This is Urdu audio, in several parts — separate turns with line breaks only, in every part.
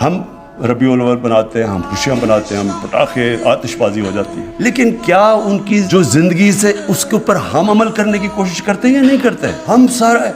ہم ربیع الاول بناتے ہیں, ہم خوشیاں مناتے ہیں, ہم پٹاخے آتش بازی ہو جاتی ہے, لیکن کیا ان کی جو زندگی سے اس کے اوپر ہم عمل کرنے کی کوشش کرتے ہیں یا نہیں کرتے؟ ہم سارا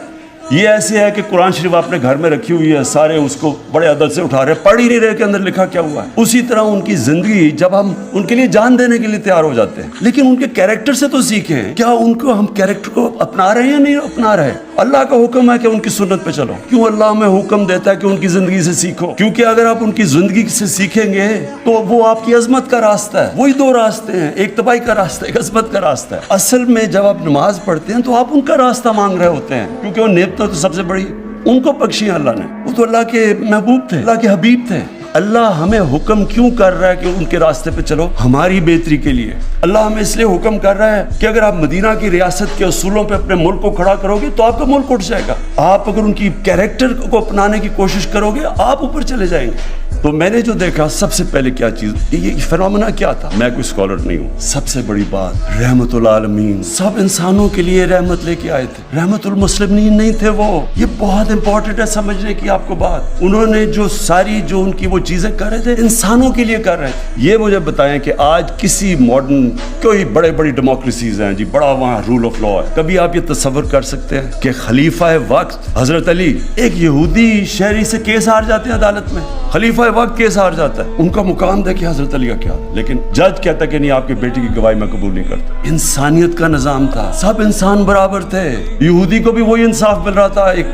یہ ایسے ہے کہ قرآن شریف اپنے گھر میں رکھی ہوئی ہے, سارے اس کو بڑے ادب سے اٹھا رہے, پڑھ ہی نہیں رہے کہ اندر لکھا کیا ہوا ہے. اسی طرح ان کی زندگی جب ہم ان کے لیے جان دینے کے لیے تیار ہو جاتے ہیں, لیکن ان کے کیریکٹر سے تو سیکھیں. کیا ان کو ہم کیریکٹر کو اپنا رہے ہیں یا نہیں اپنا رہے؟ اللہ کا حکم ہے کہ ان کی سنت پہ چلو. کیوں اللہ ہمیں حکم دیتا ہے کہ ان کی زندگی سے سیکھو؟ کیونکہ اگر آپ ان کی زندگی سے سیکھیں گے تو وہ آپ کی عظمت کا راستہ ہے. وہی دو راستے ہیں, ایک تباہی کا راستہ, ایک عظمت کا راستہ ہے. اصل میں جب آپ نماز پڑھتے ہیں تو آپ ان کا راستہ مانگ رہے ہوتے ہیں, کیونکہ وہ نعمتیں تو سب سے بڑی ان کو بخشی ہیں اللہ نے. وہ تو اللہ کے محبوب تھے, اللہ کے حبیب تھے. اللہ ہمیں حکم کیوں کر رہا ہے کہ ان کے راستے پہ چلو؟ ہماری بہتری کے لیے. اللہ ہمیں اس لیے حکم کر رہا ہے کہ اگر آپ مدینہ کی ریاست کے اصولوں پہ اپنے ملک کو کھڑا کرو گے تو آپ کا ملک اٹھ جائے گا. آپ اگر ان کی کیریکٹر کو اپنانے کی کوشش کرو گے آپ اوپر چلے جائیں گے. تو میں نے جو دیکھا سب سے پہلے کیا چیز, یہ فینومینا کیا تھا. میں کوئی اسکالر نہیں ہوں. سب سے بڑی بات, رحمت العالمین, سب انسانوں کے لیے رحمت لے کے آئے تھے. رحمت المسلمین نہیں تھے وہ. یہ بہت امپورٹنٹ ہے سمجھنے کی آپ کو بات. انہوں نے جو ساری جو ان کی وہ چیزیں کر رہے تھے انسانوں کے لیے کر رہے تھے. یہ مجھے بتائیں کہ آج کسی ماڈرن کوئی بڑے بڑی ڈیموکریسیز ہیں جی, بڑا وہاں رول آف لا ہے, کبھی آپ یہ تصور کر سکتے ہیں کہ خلیفہ وقت حضرت علی ایک یہودی شہری سے کیس ہار جاتے ہیں عدالت میں؟ خلیفہ وقت کیس ہار جاتا ہے. ان کا مقام دیکھیں حضرت علی کا کیا, لیکن جج کہتا کہ نہیں, آپ کی بیٹی کی گواہی میں قبول نہیں کرتا. انسانیت کا نظام تھا, سب انسان برابر تھے. یہودی کو بھی وہی انصاف مل رہا تھا ایک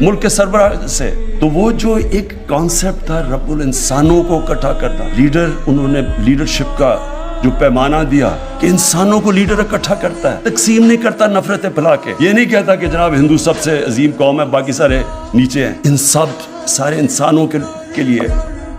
ملک کے سربراہ سے. تو وہ جو ایک کانسیپٹ تھا رب الانسانوں کو اکٹھا کرنا, لیڈر, انہوں نے لیڈرشپ کا جو پیمانہ دیا کہ انسانوں کو لیڈر اکٹھا کرتا ہے, تقسیم نہیں کرتا نفرتیں پھیلا کے. یہ نہیں کہتا کہ جناب ہندو سب سے عظیم قوم ہے, باقی سارے نیچے ہیں. ان سب سارے انسانوں کے لیے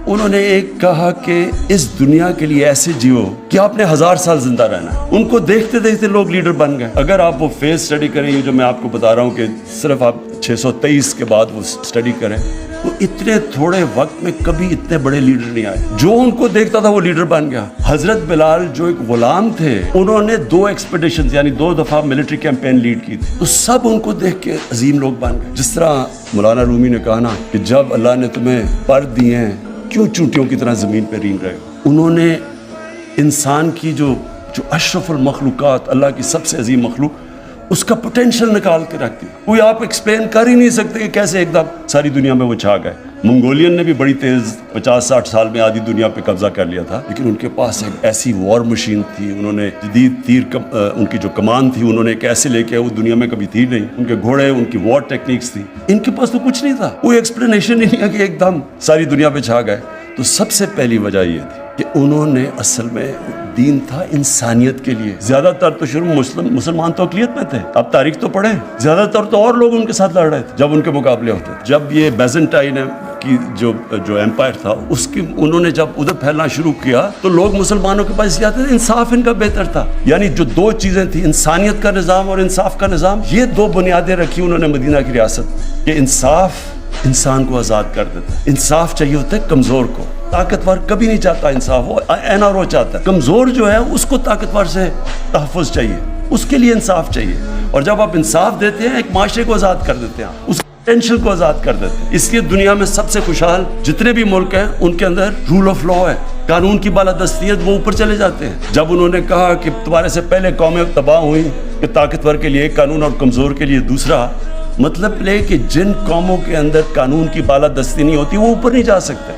انہوں نے ایک کہا کہ اس دنیا کے لیے ایسے جیو کہ آپ نے 1000 سال زندہ رہنا ہے. ان کو دیکھتے دیکھتے لوگ لیڈر بن گئے. اگر آپ وہ فیز اسٹڈی کریں, یہ جو میں آپ کو بتا رہا ہوں کہ صرف آپ 623 کے بعد وہ اسٹڈی کریں, تو اتنے تھوڑے وقت میں کبھی اتنے بڑے لیڈر نہیں آئے. جو ان کو دیکھتا تھا وہ لیڈر بن گیا. حضرت بلال جو ایک غلام تھے, انہوں نے 2 ایکسپیڈیشنز یعنی 2 دفعہ ملٹری کیمپین لیڈ کی تھی, تو سب ان کو دیکھ کے عظیم لوگ بن گئے. جس طرح مولانا رومی نے کہا نا کہ جب اللہ نے تمہیں پر دیے ہیں کیوں چونٹیوں کی طرح زمین پہ رینگ رہے ہو. انہوں نے انسان کی جو اشرف المخلوقات, اللہ کی سب سے عظیم مخلوق, اس کا پوٹینشل نکال کے رکھ دی. کوئی آپ ایکسپلین کر ہی نہیں سکتے کہ کیسے ایک دم ساری دنیا میں وہ چھا گئے. منگولین نے بھی بڑی تیز 50-60 سال میں آدھی دنیا پہ قبضہ کر لیا تھا, لیکن ان کے پاس ایک ایسی وار مشین تھی. انہوں نے جدید تیر ان کی جو کمان تھی انہوں نے ایک ایسے لے کے, وہ دنیا میں کبھی تھی نہیں. ان کے گھوڑے, ان کی وار ٹیکنیکس تھی. ان کے پاس تو کچھ نہیں تھا, کوئی ایکسپلینیشن ہی نہیں ہے کہ ایک دم ساری دنیا پہ چھا گئے. تو سب سے پہلی وجہ یہ تھی کہ انہوں نے اصل میں دین تھا انسانیت کے لیے. زیادہ تر تو شروع مسلمان تو اقلیت میں تھے. اب تاریخ تو پڑھیں, زیادہ تر تو اور لوگ ان کے ساتھ لڑ رہے تھے جب ان کے مقابلے ہوتے تھے. جب یہ بیزنٹائن کی جو ایمپائر تھا, اس کی انہوں نے جب ادھر پھیلنا شروع کیا تو لوگ مسلمانوں کے پاس جاتے تھے. انصاف ان کا بہتر تھا. یعنی جو 2 چیزیں تھیں, انسانیت کا نظام اور انصاف کا نظام, یہ 2 بنیادیں رکھی انہوں نے مدینہ کی ریاست. کہ انصاف انسان کو آزاد کر دیتا ہے. انصاف چاہیے ہوتا ہے کمزور کو, طاقتور کبھی نہیں چاہتا انصاف, وہ اینا رو چاہتا ہے. کمزور جو ہے اس کو طاقتور سے تحفظ چاہیے, اس کے لیے انصاف چاہیے. اور جب آپ انصاف دیتے ہیں, ایک معاشرے کو آزاد کر دیتے ہیں, اس ٹینشن کو آزاد کر دیتے ہیں. اس لیے دنیا میں سب سے خوشحال جتنے بھی ملک ہیں ان کے اندر رول آف لا ہے, قانون کی بالادستیت, وہ اوپر چلے جاتے ہیں. جب انہوں نے کہا کہ تمہارے سے پہلے قومیں تباہ ہوئیں کہ طاقتور کے لیے ایک قانون اور کمزور کے لیے دوسرا, مطلب لے کہ جن قوموں کے اندر قانون کی بالادستی نہیں ہوتی وہ اوپر نہیں جا سکتے.